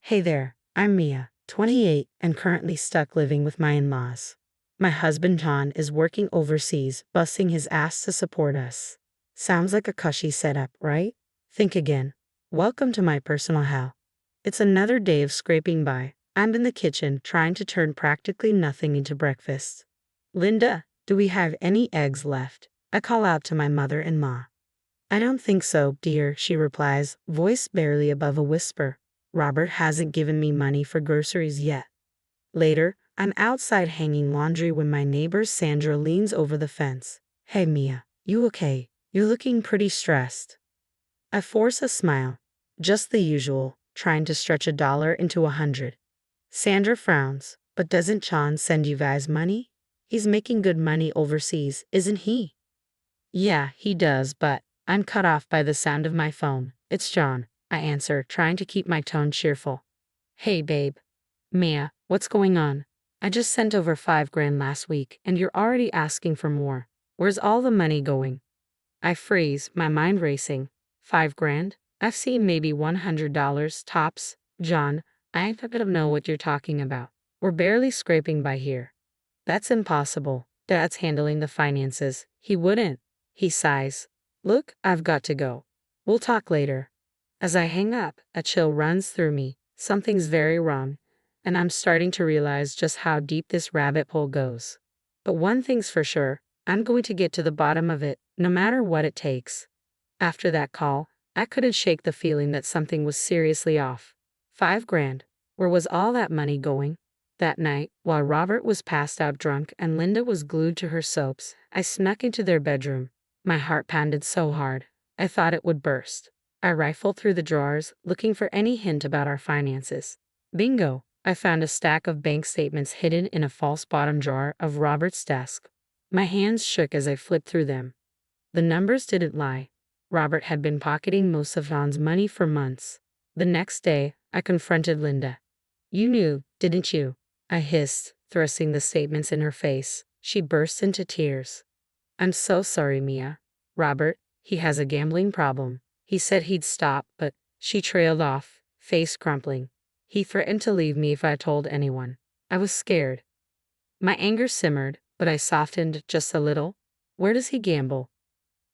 Hey there, I'm Mia, 28, and currently stuck living with my in-laws. My husband John is working overseas, busting his ass to support us. Sounds like a cushy setup, right? Think again. Welcome to my personal hell. It's another day of scraping by. I'm in the kitchen trying to turn practically nothing into breakfast. Linda, do we have any eggs left? I call out to my mother-in-law. I don't think so, dear, she replies, voice barely above a whisper. Robert hasn't given me money for groceries yet. Later, I'm outside hanging laundry when my neighbor Sandra leans over the fence. Hey Mia, you okay? You're looking pretty stressed. I force a smile. Just the usual, trying to stretch $1 into 100. Sandra frowns, but doesn't John send you guys money? He's making good money overseas, isn't he? Yeah, he does, but I'm cut off by the sound of my phone. It's John, I answer, trying to keep my tone cheerful. Hey babe. Mia, what's going on? I just sent over $5,000 last week, and you're already asking for more. Where's all the money going? I freeze, my mind racing. $5,000? I've seen maybe $100 tops. John, I don't know what you're talking about. We're barely scraping by here. That's impossible. Dad's handling the finances. He wouldn't. He sighs. Look, I've got to go. We'll talk later. As I hang up, a chill runs through me. Something's very wrong, and I'm starting to realize just how deep this rabbit hole goes. But one thing's for sure, I'm going to get to the bottom of it, no matter what it takes. After that call, I couldn't shake the feeling that something was seriously off. $5,000. Where was all that money going? That night, while Robert was passed out drunk and Linda was glued to her soaps, I snuck into their bedroom. My heart pounded so hard, I thought it would burst. I rifled through the drawers, looking for any hint about our finances. Bingo! I found a stack of bank statements hidden in a false bottom drawer of Robert's desk. My hands shook as I flipped through them. The numbers didn't lie. Robert had been pocketing most of John's money for months. The next day, I confronted Linda. You knew, didn't you? I hissed, thrusting the statements in her face. She burst into tears. I'm so sorry, Mia. Robert, he has a gambling problem. He said he'd stop, but she trailed off, face crumpling. He threatened to leave me if I told anyone. I was scared. My anger simmered, but I softened just a little. Where does he gamble?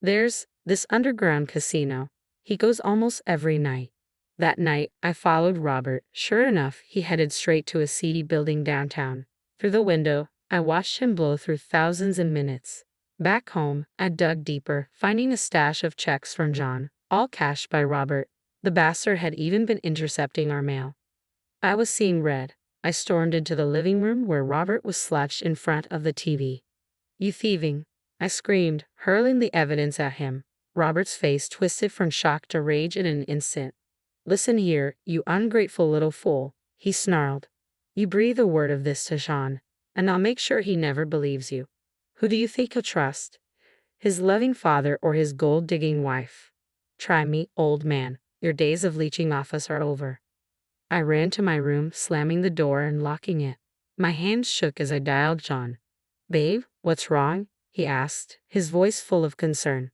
There's this underground casino. He goes almost every night. That night, I followed Robert. Sure enough, he headed straight to a seedy building downtown. Through the window, I watched him blow through thousands in minutes. Back home, I dug deeper, finding a stash of checks from John, all cashed by Robert. The bastard had even been intercepting our mail. I was seeing red. I stormed into the living room where Robert was slouched in front of the TV. You thieving! I screamed, hurling the evidence at him. Robert's face twisted from shock to rage in an instant. Listen here, you ungrateful little fool, he snarled. You breathe a word of this to Sean, and I'll make sure he never believes you. Who do you think he'll trust? His loving father or his gold-digging wife? Try me, old man. Your days of leeching off us are over. I ran to my room, slamming the door and locking it. My hands shook as I dialed John. Babe, what's wrong? He asked, his voice full of concern.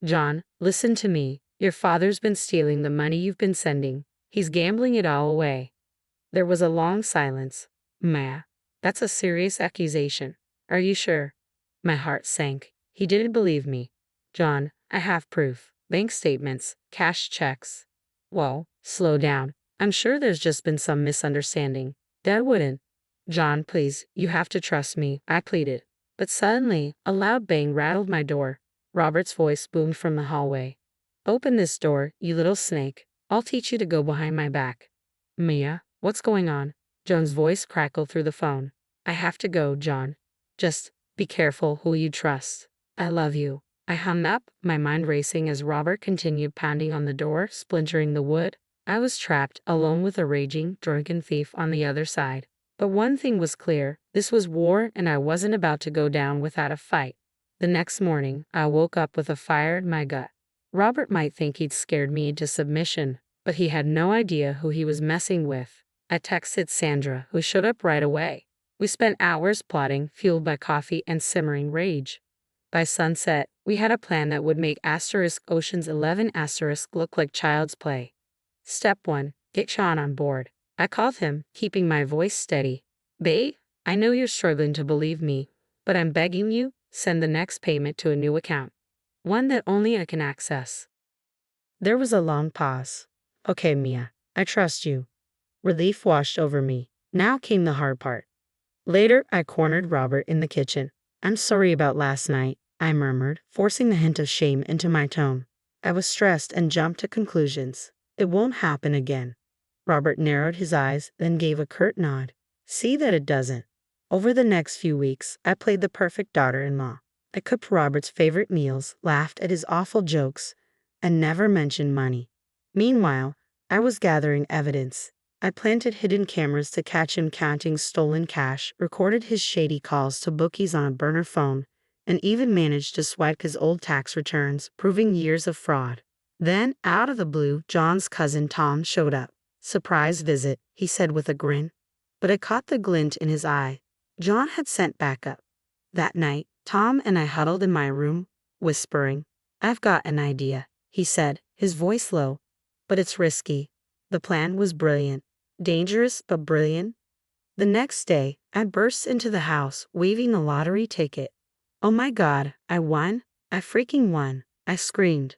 John, listen to me. Your father's been stealing the money you've been sending. He's gambling it all away. There was a long silence. Ma, that's a serious accusation. Are you sure? My heart sank. He didn't believe me. John, I have proof. Bank statements, cash checks. Whoa, slow down. I'm sure there's just been some misunderstanding. Dad wouldn't. John, please, you have to trust me, I pleaded. But suddenly, a loud bang rattled my door. Robert's voice boomed from the hallway. Open this door, you little snake. I'll teach you to go behind my back. Mia, what's going on? Joan's voice crackled through the phone. I have to go, John. Just be careful who you trust. I love you. I hung up, my mind racing as Robert continued pounding on the door, splintering the wood. I was trapped, alone with a raging, drunken thief on the other side. But one thing was clear, this was war and I wasn't about to go down without a fight. The next morning, I woke up with a fire in my gut. Robert might think he'd scared me into submission, but he had no idea who he was messing with. I texted Sandra, who showed up right away. We spent hours plotting, fueled by coffee and simmering rage. By sunset, we had a plan that would make Ocean's 11 look like child's play. Step 1. Get Sean on board. I called him, keeping my voice steady. Babe, I know you're struggling to believe me, but I'm begging you, send the next payment to a new account. One that only I can access. There was a long pause. Okay, Mia, I trust you. Relief washed over me. Now came the hard part. Later, I cornered Robert in the kitchen. I'm sorry about last night, I murmured, forcing the hint of shame into my tone. I was stressed and jumped to conclusions. It won't happen again. Robert narrowed his eyes, then gave a curt nod. See that it doesn't. Over the next few weeks, I played the perfect daughter-in-law. I cooked Robert's favorite meals, laughed at his awful jokes, and never mentioned money. Meanwhile, I was gathering evidence. I planted hidden cameras to catch him counting stolen cash, recorded his shady calls to bookies on a burner phone, and even managed to swipe his old tax returns, proving years of fraud. Then, out of the blue, John's cousin Tom showed up. Surprise visit, he said with a grin. But I caught the glint in his eye. John had sent backup. That night, Tom and I huddled in my room, whispering. I've got an idea, he said, his voice low. But it's risky. The plan was brilliant. Dangerous, but brilliant. The next day, I burst into the house, waving a lottery ticket. Oh my God, I won! I freaking won! I screamed.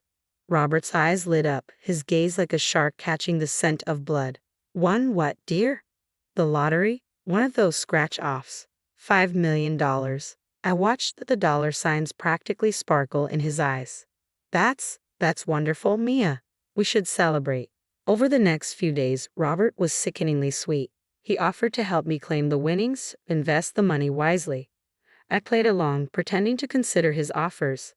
Robert's eyes lit up, his gaze like a shark catching the scent of blood. Won what, dear? The lottery? One of those scratch-offs. $5 million. I watched the dollar signs practically sparkle in his eyes. That's wonderful, Mia. We should celebrate. Over the next few days, Robert was sickeningly sweet. He offered to help me claim the winnings, invest the money wisely. I played along, pretending to consider his offers.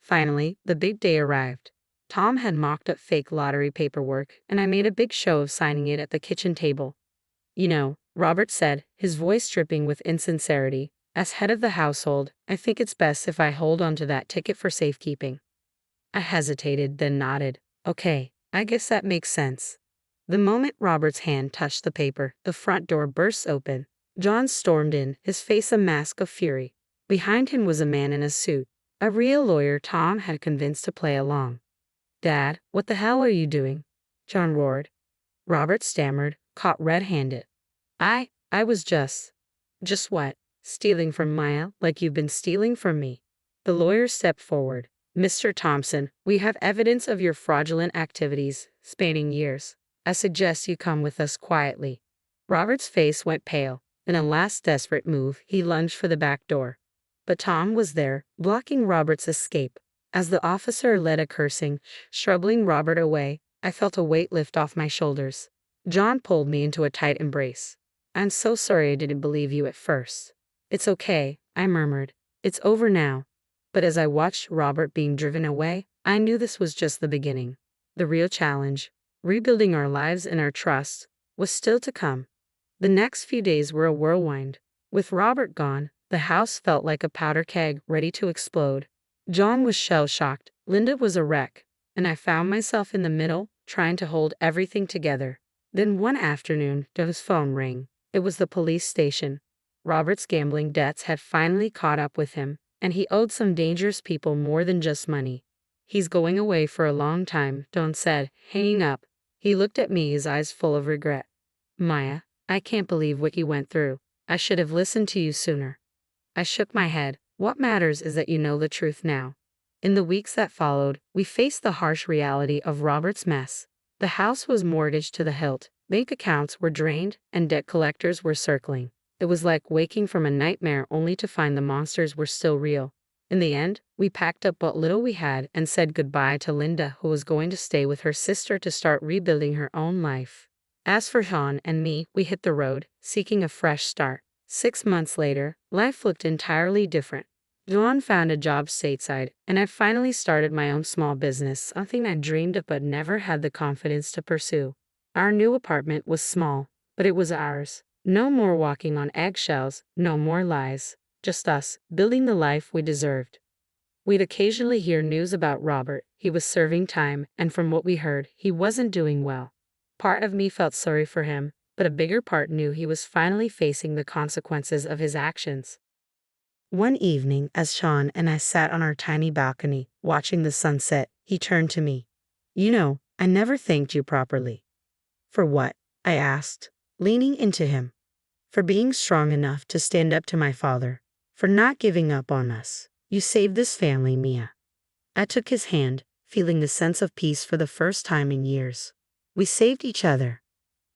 Finally, the big day arrived. Tom had mocked up fake lottery paperwork, and I made a big show of signing it at the kitchen table. You know, Robert said, his voice dripping with insincerity, as head of the household, I think it's best if I hold on to that ticket for safekeeping. I hesitated, then nodded. Okay, I guess that makes sense. The moment Robert's hand touched the paper, the front door burst open. John stormed in, his face a mask of fury. Behind him was a man in a suit, a real lawyer Tom had convinced to play along. Dad, what the hell are you doing? John roared. Robert stammered, caught red-handed. I was just what? Stealing from Maya, like you've been stealing from me. The lawyer stepped forward. Mr. Thompson, we have evidence of your fraudulent activities, spanning years. I suggest you come with us quietly. Robert's face went pale. In a last desperate move, he lunged for the back door. But Tom was there, blocking Robert's escape. As the officer led a cursing, shrugging Robert away, I felt a weight lift off my shoulders. John pulled me into a tight embrace. I'm so sorry I didn't believe you at first. It's okay, I murmured. It's over now. But as I watched Robert being driven away, I knew this was just the beginning. The real challenge, rebuilding our lives and our trust, was still to come. The next few days were a whirlwind. With Robert gone, the house felt like a powder keg ready to explode. John was shell-shocked, Linda was a wreck, and I found myself in the middle, trying to hold everything together. Then one afternoon, Doe's phone rang. It was the police station. Robert's gambling debts had finally caught up with him, and he owed some dangerous people more than just money. He's going away for a long time, Don said, hanging up. He looked at me, his eyes full of regret. Maya, I can't believe what you went through. I should have listened to you sooner. I shook my head. What matters is that you know the truth now. In the weeks that followed, we faced the harsh reality of Robert's mess. The house was mortgaged to the hilt, bank accounts were drained, and debt collectors were circling. It was like waking from a nightmare only to find the monsters were still real. In the end, we packed up what little we had and said goodbye to Linda, who was going to stay with her sister to start rebuilding her own life. As for Sean and me, we hit the road, seeking a fresh start. 6 months later, life looked entirely different. John found a job stateside, and I finally started my own small business, something I dreamed of but never had the confidence to pursue. Our new apartment was small, but it was ours. No more walking on eggshells, no more lies. Just us, building the life we deserved. We'd occasionally hear news about Robert. He was serving time, and from what we heard, he wasn't doing well. Part of me felt sorry for him, but a bigger part knew he was finally facing the consequences of his actions. One evening, as Sean and I sat on our tiny balcony, watching the sunset, he turned to me. You know, I never thanked you properly. For what? I asked. leaning into him, for being strong enough to stand up to my father, for not giving up on us. You saved this family, Mia. I took his hand, feeling the sense of peace for the first time in years. We saved each other.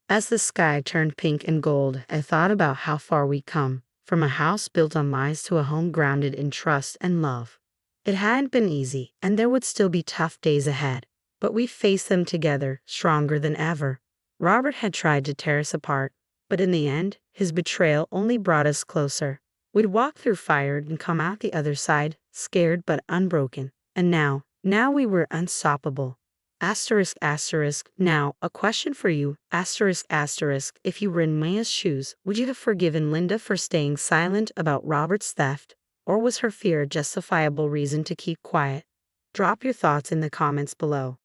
As the sky turned pink and gold, I thought about how far we'd come, from a house built on lies to a home grounded in trust and love. It hadn't been easy, and there would still be tough days ahead, but we faced them together, stronger than ever. Robert had tried to tear us apart, but in the end, his betrayal only brought us closer. We'd walk through fire and come out the other side, scared but unbroken. And now we were unstoppable. Asterisk, asterisk. Now, a question for you. Asterisk, asterisk. If you were in Maya's shoes, would you have forgiven Linda for staying silent about Robert's theft? Or was her fear a justifiable reason to keep quiet? Drop your thoughts in the comments below.